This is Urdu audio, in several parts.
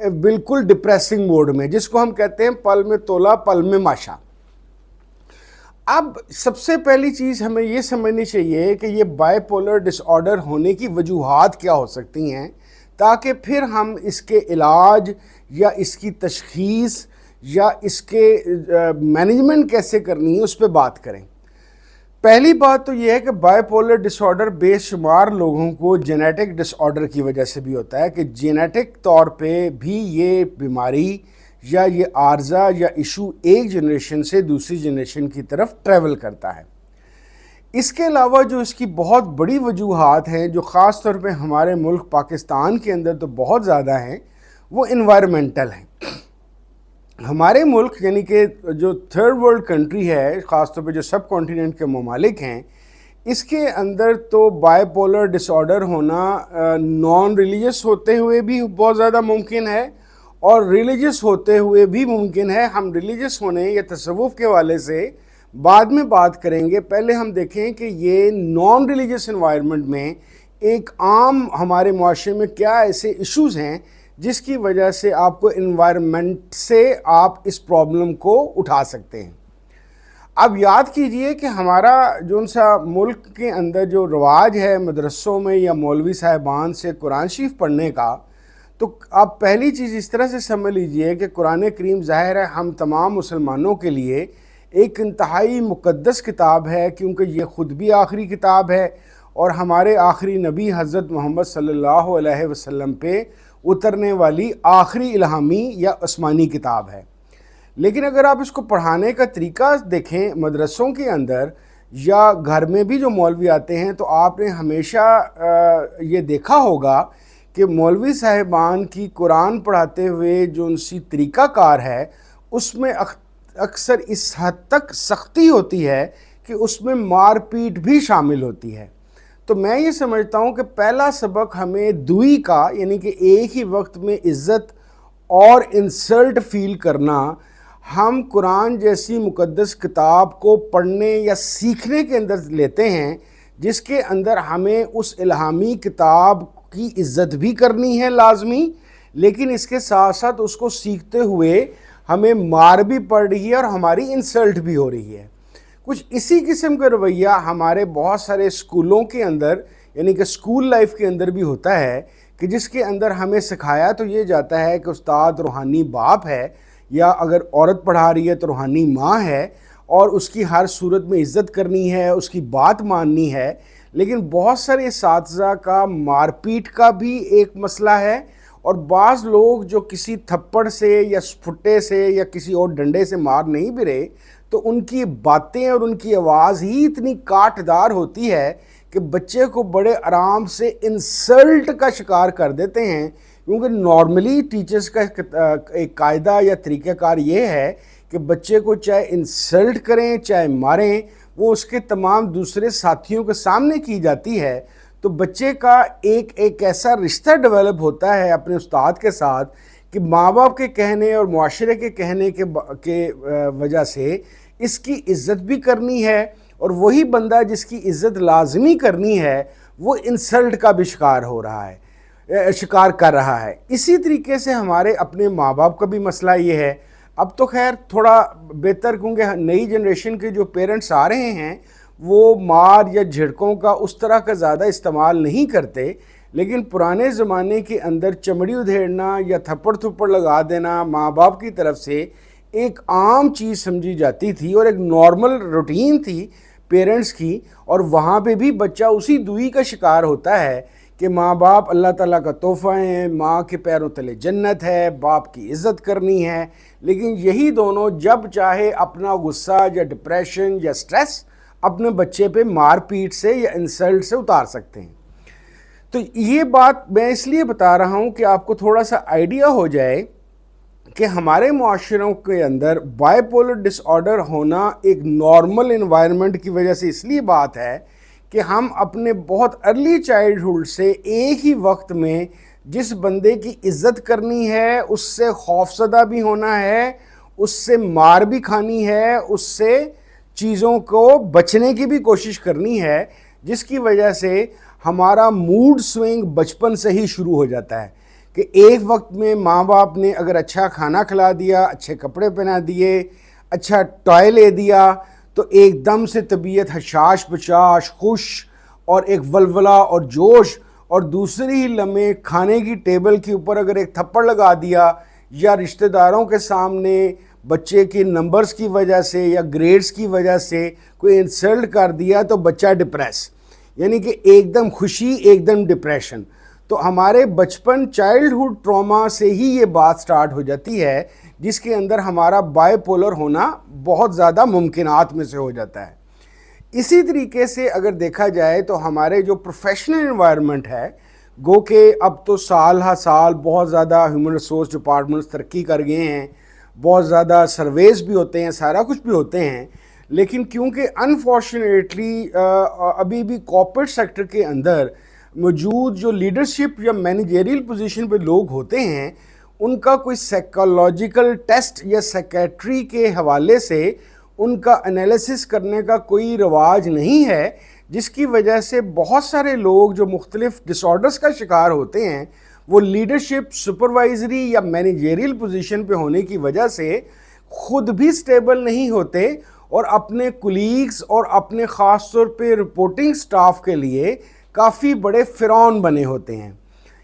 بالکل ڈپریسنگ موڈ میں، جس کو ہم کہتے ہیں پل میں تولا پل میں ماشا۔ اب سب سے پہلی چیز ہمیں یہ سمجھنی چاہیے کہ یہ بائی پولر ڈس آرڈر ہونے کی وجوہات کیا ہو سکتی ہیں، تاکہ پھر ہم اس کے علاج یا اس کی تشخیص یا اس کے مینجمنٹ کیسے کرنی ہے اس پہ بات کریں۔ پہلی بات تو یہ ہے کہ بائی پولر ڈس آرڈر بے شمار لوگوں کو جینیٹک ڈس آرڈر کی وجہ سے بھی ہوتا ہے، کہ جینیٹک طور پہ بھی یہ بیماری یا یہ عارضہ یا ایشو ایک جنریشن سے دوسری جنریشن کی طرف ٹریول کرتا ہے۔ اس کے علاوہ جو اس کی بہت بڑی وجوہات ہیں، جو خاص طور پہ ہمارے ملک پاکستان کے اندر تو بہت زیادہ ہیں، وہ انوائرمنٹل ہیں۔ ہمارے ملک یعنی کہ جو تھرڈ ورلڈ کنٹری ہے، خاص طور پہ جو سب کانٹیننٹ کے ممالک ہیں، اس کے اندر تو بائی پولر ڈس آرڈر ہونا نان ریلیجس ہوتے ہوئے بھی بہت زیادہ ممکن ہے اور ریلیجس ہوتے ہوئے بھی ممکن ہے۔ ہم ریلیجس ہونے یا تصوف کے حوالے سے بعد میں بات کریں گے، پہلے ہم دیکھیں کہ یہ نان ریلیجس انوائرمنٹ میں ایک عام ہمارے معاشرے میں کیا ایسے ایشوز ہیں جس کی وجہ سے آپ کو انوائرمنٹ سے آپ اس پرابلم کو اٹھا سکتے ہیں۔ اب یاد کیجئے کہ ہمارا جو سا ملک کے اندر جو رواج ہے مدرسوں میں یا مولوی صاحبان سے قرآن شریف پڑھنے کا، تو آپ پہلی چیز اس طرح سے سمجھ لیجئے کہ قرآن کریم ظاہر ہے ہم تمام مسلمانوں کے لیے ایک انتہائی مقدس کتاب ہے، کیونکہ یہ خود بھی آخری کتاب ہے اور ہمارے آخری نبی حضرت محمد صلی اللہ علیہ وسلم پہ اترنے والی آخری الہامی یا آسمانی کتاب ہے۔ لیکن اگر آپ اس کو پڑھانے کا طریقہ دیکھیں مدرسوں کے اندر یا گھر میں بھی جو مولوی آتے ہیں، تو آپ نے ہمیشہ یہ دیکھا ہوگا کہ مولوی صاحبان کی قرآن پڑھاتے ہوئے جو ان سی طریقہ کار ہے، اس میں اکثر اس حد تک سختی ہوتی ہے کہ اس میں مار پیٹ بھی شامل ہوتی ہے۔ تو میں یہ سمجھتا ہوں کہ پہلا سبق ہمیں دوئی کا، یعنی کہ ایک ہی وقت میں عزت اور انسلٹ فیل کرنا، ہم قرآن جیسی مقدس کتاب کو پڑھنے یا سیکھنے کے اندر لیتے ہیں، جس کے اندر ہمیں اس الہامی کتاب کی عزت بھی کرنی ہے لازمی، لیکن اس کے ساتھ ساتھ اس کو سیکھتے ہوئے ہمیں مار بھی پڑ رہی ہے اور ہماری انسلٹ بھی ہو رہی ہے۔ کچھ اسی قسم کا رویہ ہمارے بہت سارے اسکولوں کے اندر، یعنی کہ اسکول لائف کے اندر بھی ہوتا ہے، کہ جس کے اندر ہمیں سکھایا تو یہ جاتا ہے کہ استاد روحانی باپ ہے، یا اگر عورت پڑھا رہی ہے تو روحانی ماں ہے، اور اس کی ہر صورت میں عزت کرنی ہے، اس کی بات ماننی ہے۔ لیکن بہت سارے اساتذہ کا مار پیٹ کا بھی ایک مسئلہ ہے، اور بعض لوگ جو کسی تھپڑ سے یا پھٹے سے یا کسی اور ڈنڈے سے مار نہیں بھی رہے، تو ان کی باتیں اور ان کی آواز ہی اتنی کاٹ دار ہوتی ہے کہ بچے کو بڑے آرام سے انسلٹ کا شکار کر دیتے ہیں، کیونکہ نارملی ٹیچرز کا ایک قاعدہ یا طریقہ کار یہ ہے کہ بچے کو چاہے انسلٹ کریں چاہے ماریں، وہ اس کے تمام دوسرے ساتھیوں کے سامنے کی جاتی ہے، تو بچے کا ایک ایسا رشتہ ڈیولپ ہوتا ہے اپنے استاد کے ساتھ کہ ماں باپ کے کہنے اور معاشرے کے کہنے کے وجہ سے اس کی عزت بھی کرنی ہے، اور وہی بندہ جس کی عزت لازمی کرنی ہے وہ انسلٹ کا بھی شکار کر رہا ہے۔ اسی طریقے سے ہمارے اپنے ماں باپ کا بھی مسئلہ یہ ہے۔ اب تو خیر تھوڑا بہتر، کیونکہ نئی جنریشن کے جو پیرنٹس آ رہے ہیں وہ مار یا جھڑکوں کا اس طرح کا زیادہ استعمال نہیں کرتے، لیکن پرانے زمانے کے اندر چمڑی ادھیڑنا یا تھپڑ تھپڑ لگا دینا ماں باپ کی طرف سے ایک عام چیز سمجھی جاتی تھی اور ایک نارمل روٹین تھی پیرنٹس کی، اور وہاں پہ بھی بچہ اسی دوئی کا شکار ہوتا ہے کہ ماں باپ اللہ تعالیٰ کا تحفہ ہیں، ماں کے پیروں تلے جنت ہے، باپ کی عزت کرنی ہے، لیکن یہی دونوں جب چاہے اپنا غصہ یا ڈپریشن یا سٹریس اپنے بچے پہ مار پیٹ سے یا انسلٹ سے اتار سکتے ہیں۔ تو یہ بات میں اس لیے بتا رہا ہوں کہ آپ کو تھوڑا سا آئیڈیا ہو جائے کہ ہمارے معاشروں کے اندر بائی پولر ڈس آرڈر ہونا ایک نارمل انوائرمنٹ کی وجہ سے اس لیے بات ہے کہ ہم اپنے بہت ارلی چائلڈہڈ سے ایک ہی وقت میں جس بندے کی عزت کرنی ہے، اس سے خوفزدہ بھی ہونا ہے، اس سے مار بھی کھانی ہے، اس سے چیزوں کو بچنے کی بھی کوشش کرنی ہے، جس کی وجہ سے ہمارا موڈ سوئنگ بچپن سے ہی شروع ہو جاتا ہے کہ ایک وقت میں ماں باپ نے اگر اچھا کھانا کھلا دیا، اچھے کپڑے پہنا دیے، اچھا ٹوائے لے دیا، تو ایک دم سے طبیعت حشاش بشاش، خوش اور ایک ولولہ اور جوش، اور دوسری ہی لمحے کھانے کی ٹیبل کے اوپر اگر ایک تھپڑ لگا دیا یا رشتہ داروں کے سامنے بچے کے نمبرز کی وجہ سے یا گریڈز کی وجہ سے کوئی انسلٹ کر دیا تو بچہ ڈپریس، یعنی کہ ایک دم خوشی ایک دم ڈپریشن۔ تو ہمارے بچپن چائلڈہڈ ٹراما سے ہی یہ بات سٹارٹ ہو جاتی ہے، جس کے اندر ہمارا بائی پولر ہونا بہت زیادہ ممکنات میں سے ہو جاتا ہے۔ اسی طریقے سے اگر دیکھا جائے تو ہمارے جو پروفیشنل انوائرمنٹ ہے، گو کہ اب تو سال ہا سال بہت زیادہ ہیومن ریسورس ڈپارٹمنٹس ترقی کر گئے ہیں، بہت زیادہ سرویز بھی ہوتے ہیں، سارا کچھ بھی ہوتے ہیں، لیکن کیونکہ انفارچونیٹلی ابھی بھی کارپوریٹ سیکٹر کے اندر موجود جو لیڈرشپ یا مینیجریل پوزیشن پہ لوگ ہوتے ہیں، ان کا کوئی سائیکالوجیکل ٹیسٹ یا سیکیٹری کے حوالے سے ان کا انالیسس کرنے کا کوئی رواج نہیں ہے، جس کی وجہ سے بہت سارے لوگ جو مختلف ڈس آرڈرز کا شکار ہوتے ہیں، وہ لیڈرشپ، سپروائزری یا مینیجریل پوزیشن پہ ہونے کی وجہ سے خود بھی سٹیبل نہیں ہوتے اور اپنے کولیگز اور اپنے خاص طور پہ رپورٹنگ سٹاف کے لیے کافی بڑے فرعون بنے ہوتے ہیں۔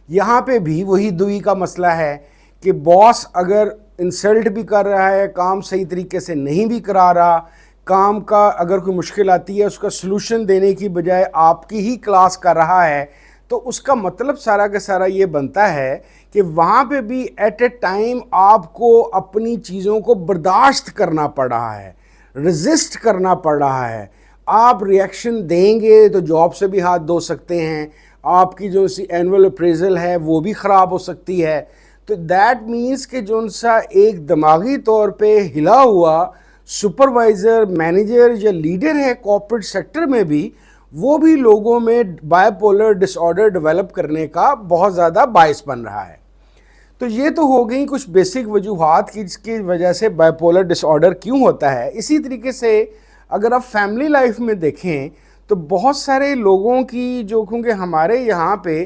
یہاں پہ بھی وہی دوئی کا مسئلہ ہے کہ باس اگر انسلٹ بھی کر رہا ہے، کام صحیح طریقے سے نہیں بھی کرا رہا، کام کا اگر کوئی مشکل آتی ہے اس کا سلوشن دینے کی بجائے آپ کی ہی کلاس کر رہا ہے، تو اس کا مطلب سارا کا سارا یہ بنتا ہے کہ وہاں پہ بھی ایٹ اے ٹائم آپ کو اپنی چیزوں کو برداشت کرنا پڑ رہا ہے، ریزسٹ کرنا پڑ رہا ہے۔ آپ ریئیکشن دیں گے تو جاب سے بھی ہاتھ دھو سکتے ہیں، آپ کی جو سی اینول اپریزل ہے وہ بھی خراب ہو سکتی ہے۔ تو دیٹ مینس کہ جو سا ایک دماغی طور پہ ہلا ہوا سپروائزر، مینیجر یا لیڈر ہے کارپوریٹ سیکٹر میں بھی، وہ بھی لوگوں میں bipolar disorder develop کرنے کا بہت زیادہ باعث بن رہا ہے۔ تو یہ تو ہو گئی کچھ بیسک وجوہات کی جس کی وجہ سے بائی پولر ڈس آرڈر کیوں ہوتا ہے۔ اسی طریقے سے اگر آپ فیملی لائف میں دیکھیں تو بہت سارے لوگوں کی جو کیونکہ ہمارے یہاں پہ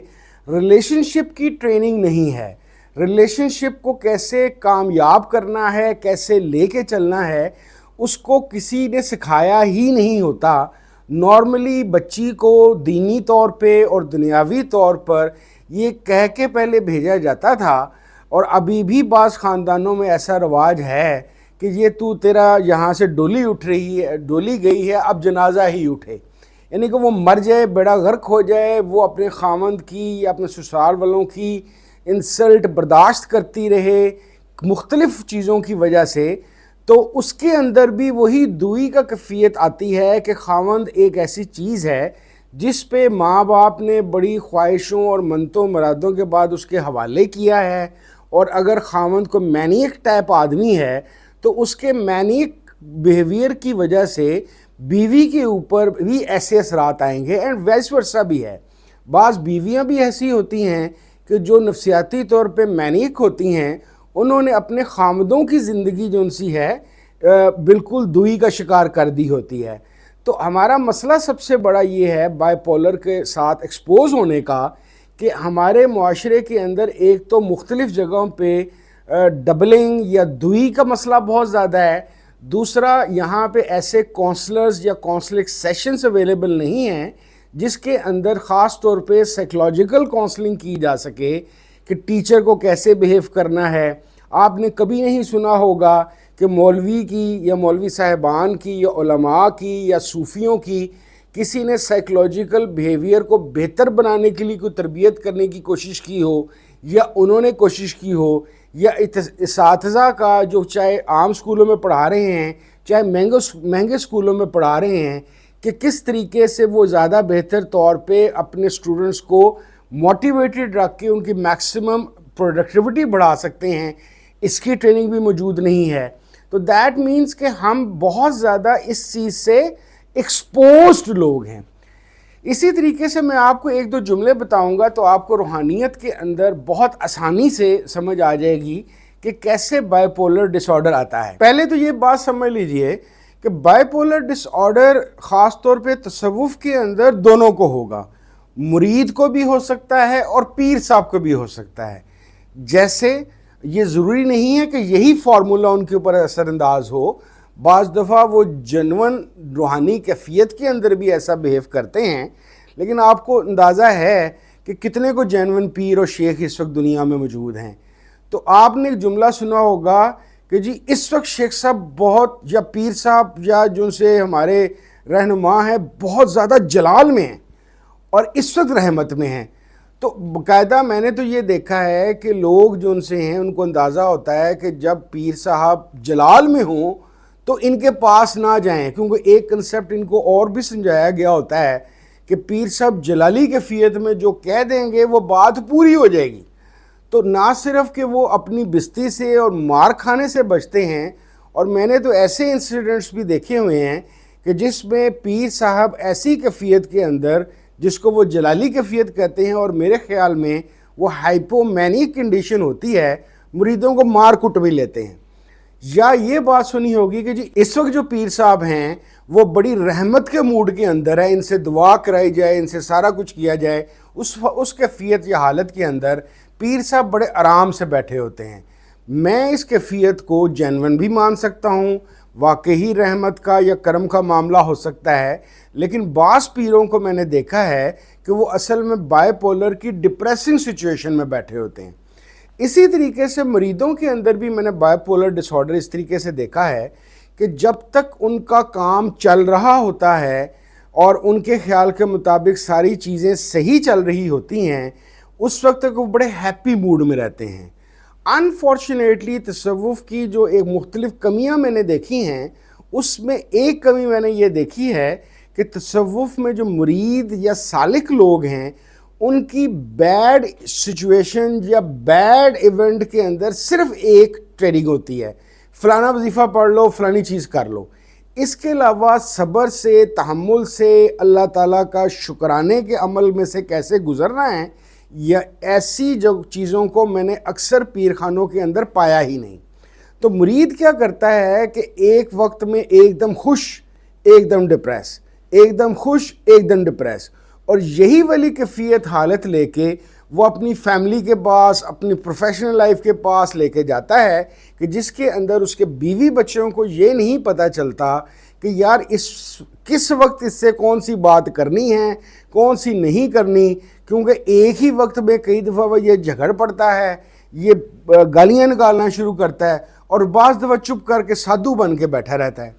ریلیشن شپ کی ٹریننگ نہیں ہے، ریلیشن شپ کو کیسے کامیاب کرنا ہے، کیسے لے کے چلنا ہے، اس کو کسی نے سکھایا ہی نہیں ہوتا۔ نارملی بچی کو دینی طور پہ اور دنیاوی طور پر یہ کہہ کے پہلے بھیجا جاتا تھا، اور ابھی بھی بعض خاندانوں میں ایسا رواج ہے کہ یہ تو تیرا یہاں سے ڈولی اٹھ رہی ہے، ڈولی گئی ہے، اب جنازہ ہی اٹھے، یعنی کہ وہ مر جائے، بیڑا غرق ہو جائے، وہ اپنے خاوند کی یا اپنے سسرال والوں کی انسلٹ برداشت کرتی رہے مختلف چیزوں کی وجہ سے۔ تو اس کے اندر بھی وہی دوئی کا کیفیت آتی ہے کہ خاوند ایک ایسی چیز ہے جس پہ ماں باپ نے بڑی خواہشوں اور منتوں مرادوں کے بعد اس کے حوالے کیا ہے، اور اگر خاوند کو مینیک ٹائپ آدمی ہے تو اس کے مینیک بیہیویئر کی وجہ سے بیوی کے اوپر بھی ایسے اثرات آئیں گے، اینڈ وائس ورسا بھی ہے۔ بعض بیویاں بھی ایسی ہوتی ہیں کہ جو نفسیاتی طور پہ مینیک ہوتی ہیں، انہوں نے اپنے خامدوں کی زندگی جو ان سی ہے بالکل دوئی کا شکار کر دی ہوتی ہے۔ تو ہمارا مسئلہ سب سے بڑا یہ ہے بائی پولر کے ساتھ ایکسپوز ہونے کا کہ ہمارے معاشرے کے اندر ایک تو مختلف جگہوں پہ ڈبلنگ یا دوئی کا مسئلہ بہت زیادہ ہے، دوسرا یہاں پہ ایسے کونسلرز یا کونسلنگ سیشنز اویلیبل نہیں ہیں جس کے اندر خاص طور پہ سائیکلوجیکل کونسلنگ کی جا سکے کہ ٹیچر کو کیسے بیہیو کرنا ہے۔ آپ نے کبھی نہیں سنا ہوگا کہ مولوی کی یا مولوی صاحبان کی یا علماء کی یا صوفیوں کی کسی نے سائیکلوجیکل بیہیویئر کو بہتر بنانے کے لیے کوئی تربیت کرنے کی کوشش کی ہو، یا انہوں نے کوشش کی ہو، یا اساتذہ کا جو چاہے عام اسکولوں میں پڑھا رہے ہیں چاہے مہنگے اسکولوں میں پڑھا رہے ہیں، کہ کس طریقے سے وہ زیادہ بہتر طور پہ اپنے اسٹوڈنٹس کو موٹیویٹڈ رکھ کے ان کی میکسیمم پروڈکٹیوٹی بڑھا سکتے ہیں، اس کی ٹریننگ بھی موجود نہیں ہے۔ تو دیٹ مینس کہ ہم بہت زیادہ اس چیز سے ایکسپوزڈ لوگ ہیں۔ اسی طریقے سے میں آپ کو ایک دو جملے بتاؤں گا تو آپ کو روحانیت کے اندر بہت آسانی سے سمجھ آ جائے گی کہ کیسے بائی پولر ڈس آرڈر آتا ہے۔ پہلے تو یہ بات سمجھ لیجئے کہ بائی پولر ڈس آرڈر خاص طور پہ تصوف کے اندر دونوں کو ہوگا، مرید کو بھی ہو سکتا ہے اور پیر صاحب کو بھی ہو سکتا ہے۔ جیسے یہ ضروری نہیں ہے کہ یہی فارمولا ان کے اوپر اثر انداز ہو، بعض دفعہ وہ جنون روحانی کیفیت کے اندر بھی ایسا بیہیو کرتے ہیں، لیکن آپ کو اندازہ ہے کہ کتنے کو جینون پیر اور شیخ اس وقت دنیا میں موجود ہیں۔ تو آپ نے ایک جملہ سنا ہوگا کہ جی اس وقت شیخ صاحب بہت، یا پیر صاحب یا جن سے ہمارے رہنما ہیں، بہت زیادہ جلال میں ہیں اور اس وقت رحمت میں ہیں۔ تو باقاعدہ میں نے تو یہ دیکھا ہے کہ لوگ جو ان سے ہیں ان کو اندازہ ہوتا ہے کہ جب پیر صاحب جلال میں ہوں تو ان کے پاس نہ جائیں، کیونکہ ایک کنسیپٹ ان کو اور بھی سمجھایا گیا ہوتا ہے کہ پیر صاحب جلالی کیفیت میں جو کہہ دیں گے وہ بات پوری ہو جائے گی۔ تو نہ صرف کہ وہ اپنی بستی سے اور مار کھانے سے بچتے ہیں، اور میں نے تو ایسے انسیڈنٹس بھی دیکھے ہوئے ہیں کہ جس میں پیر صاحب ایسی کیفیت کے اندر، جس کو وہ جلالی کیفیت کہتے ہیں، اور میرے خیال میں وہ ہائپومینک کنڈیشن ہوتی ہے، مریدوں کو مار کٹ بھی لیتے ہیں۔ یا یہ بات سنی ہوگی کہ جی اس وقت جو پیر صاحب ہیں وہ بڑی رحمت کے موڈ کے اندر ہے، ان سے دعا کرائی جائے، ان سے سارا کچھ کیا جائے، اس کیفیت یا حالت کے اندر پیر صاحب بڑے آرام سے بیٹھے ہوتے ہیں۔ میں اس کیفیت کو جینون بھی مان سکتا ہوں، واقعی رحمت کا یا کرم کا معاملہ ہو سکتا ہے، لیکن بعض پیروں کو میں نے دیکھا ہے کہ وہ اصل میں بائی پولر کی ڈپریسنگ سچویشن میں بیٹھے ہوتے ہیں۔ اسی طریقے سے مریدوں کے اندر بھی میں نے بائی پولر ڈس آرڈر اس طریقے سے دیکھا ہے کہ جب تک ان کا کام چل رہا ہوتا ہے اور ان کے خیال کے مطابق ساری چیزیں صحیح چل رہی ہوتی ہیں، اس وقت تک وہ بڑے ہیپی موڈ میں رہتے ہیں۔ انفارچونیٹلی تصوف کی جو ایک مختلف کمیاں میں نے دیکھی ہیں، اس میں ایک کمی میں نے یہ دیکھی ہے کہ تصوف میں جو مرید یا سالک لوگ ہیں، ان کی بیڈ سچویشن یا بیڈ ایونٹ کے اندر صرف ایک ٹریڈنگ ہوتی ہے، فلانا وظیفہ پڑھ لو، فلانی چیز کر لو۔ اس کے علاوہ صبر سے، تحمل سے، اللہ تعالیٰ کا شکرانے کے عمل میں سے کیسے گزرنا ہے، یا ایسی جو چیزوں کو میں نے اکثر پیر خانوں کے اندر پایا ہی نہیں۔ تو مرید کیا کرتا ہے کہ ایک وقت میں ایک دم خوش، ایک دم ڈپریس، ایک دم خوش، ایک دم ڈپریس، اور یہی والی کیفیت حالت لے کے وہ اپنی فیملی کے پاس، اپنی پروفیشنل لائف کے پاس لے کے جاتا ہے، کہ جس کے اندر اس کے بیوی بچوں کو یہ نہیں پتہ چلتا کہ یار کس وقت اس سے کون سی بات کرنی ہے، کون سی نہیں کرنی، کیونکہ ایک ہی وقت میں کئی دفعہ وہ یہ جھگڑ پڑتا ہے، یہ گالیاں نکالنا شروع کرتا ہے، اور بعض دفعہ چپ کر کے سادھو بن کے بیٹھا رہتا ہے۔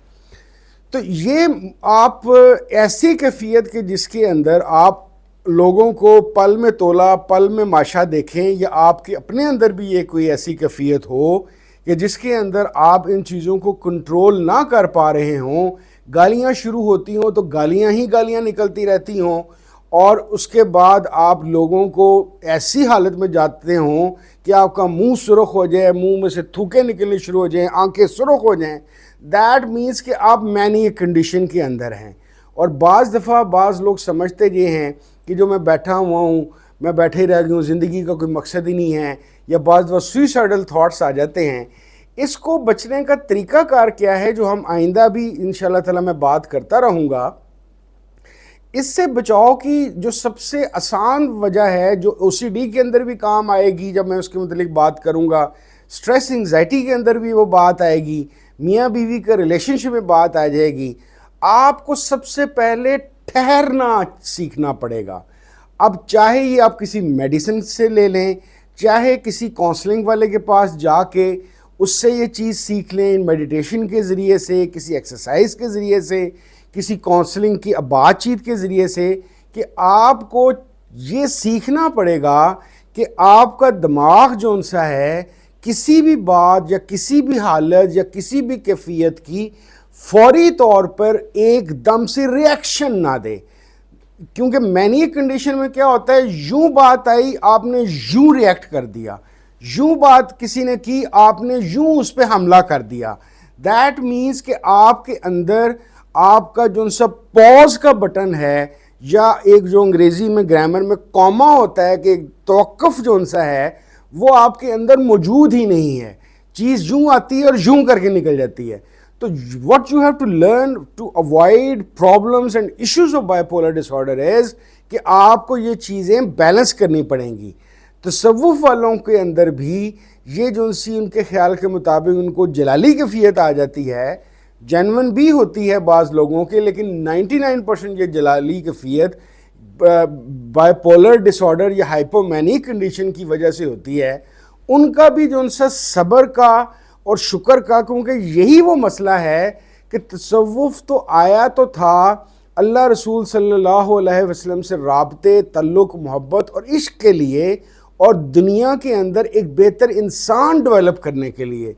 تو یہ آپ ایسی کیفیت کہ جس کے اندر آپ لوگوں کو پل میں تولا پل میں ماشا دیکھیں، یا آپ کے اپنے اندر بھی یہ کوئی ایسی کیفیت ہو کہ جس کے اندر آپ ان چیزوں کو کنٹرول نہ کر پا رہے ہوں، گالیاں شروع ہوتی ہوں تو گالیاں ہی گالیاں نکلتی رہتی ہوں، اور اس کے بعد آپ لوگوں کو ایسی حالت میں جاتے ہوں کہ آپ کا منہ سرخ ہو جائے، منہ میں سے تھوکے نکلنے شروع ہو جائیں، آنکھیں سرخ ہو جائیں، دیٹ مینس کہ آپ مینی کنڈیشن کے اندر ہیں۔ اور بعض دفعہ بعض لوگ سمجھتے یہ ہیں کہ جو میں بیٹھا ہوا ہوں، میں بیٹھے رہ گیا ہوں، زندگی کا کوئی مقصد ہی نہیں ہے، یا بعض دفعہ سوئسائڈل تھاٹس آ جاتے ہیں۔ اس کو بچنے کا طریقہ کار کیا ہے، جو ہم آئندہ بھی انشاءاللہ تعالی میں بات کرتا رہوں گا۔ اس سے بچاؤ کی جو سب سے آسان وجہ ہے، جو او سی ڈی کے اندر بھی کام آئے گی جب میں اس کے متعلق بات کروں گا، سٹریس انگزائٹی کے اندر بھی وہ بات آئے گی، میاں بیوی کا ریلیشن شپ میں بات آ جائے گی، آپ کو سب سے پہلے ٹھہرنا سیکھنا پڑے گا۔ اب چاہے یہ آپ کسی میڈیسن سے لے لیں، چاہے کسی کونسلنگ والے کے پاس جا کے اس سے یہ چیز سیکھ لیں، میڈیٹیشن کے ذریعے سے، کسی ایکسرسائز کے ذریعے سے، کسی کونسلنگ کی بات چیت کے ذریعے سے، کہ آپ کو یہ سیکھنا پڑے گا کہ آپ کا دماغ جو سا ہے کسی بھی بات یا کسی بھی حالت یا کسی بھی کیفیت کی فوری طور پر ایک دم سے ریاکشن نہ دے۔ کیونکہ مینی کنڈیشن میں کیا ہوتا ہے، یوں بات آئی آپ نے یوں ریاکٹ کر دیا، یوں بات کسی نے کی آپ نے یوں اس پہ حملہ کر دیا۔ دیٹ مینس کہ آپ کے اندر آپ کا جو سا پوز کا بٹن ہے، یا ایک جو انگریزی میں گرامر میں کوما ہوتا ہے کہ توقف جو سا ہے، وہ آپ کے اندر موجود ہی نہیں ہے، چیز یوں آتی ہے اور یوں کر کے نکل جاتی ہے۔ تو what you have to learn to avoid problems and issues of bipolar disorder is کہ آپ کو یہ چیزیں بیلنس کرنی پڑیں گی۔ تصوف والوں کے اندر بھی یہ جو ان کے خیال کے مطابق ان کو جلالی کیفیت آ جاتی ہے، جینون بھی ہوتی ہے بعض لوگوں کے، لیکن 99% یہ جلالی کیفیت بائی پولر ڈس آرڈر یا ہائپومینک کنڈیشن کی وجہ سے ہوتی ہے۔ ان کا بھی جو ان سے صبر کا اور شکر کا، کیونکہ یہی وہ مسئلہ ہے کہ تصوف تو آیا تو تھا اللہ رسول صلی اللہ علیہ وسلم سے رابطے، تعلق، محبت اور عشق کے لیے، اور دنیا کے اندر ایک بہتر انسان ڈیولپ کرنے کے لیے۔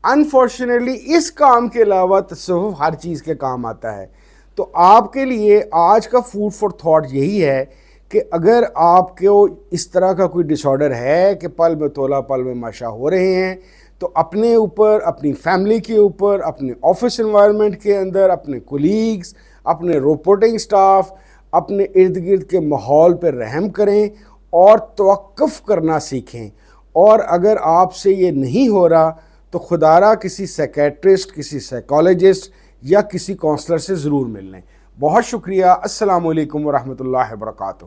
انفارچونیٹلی اس کام کے علاوہ تصوف ہر چیز کے کام آتا ہے۔ تو آپ کے لیے آج کا فوڈ فار تھاٹ یہی ہے کہ اگر آپ کو اس طرح کا کوئی ڈس آرڈر ہے کہ پل میں تولا پل میں ماشا ہو رہے ہیں، تو اپنے اوپر، اپنی فیملی کے اوپر، اپنے آفس انوائرمنٹ کے اندر، اپنے کولیگز، اپنے رپورٹنگ سٹاف، اپنے ارد گرد کے ماحول پہ رحم کریں اور توقف کرنا سیکھیں۔ اور اگر آپ سے یہ نہیں ہو رہا تو خدارہ کسی سائیکیٹرسٹ، کسی سائیکالوجسٹ یا کسی کونسلر سے ضرور مل لیں۔ بہت شکریہ۔ السلام علیکم ورحمۃ اللہ وبرکاتہ۔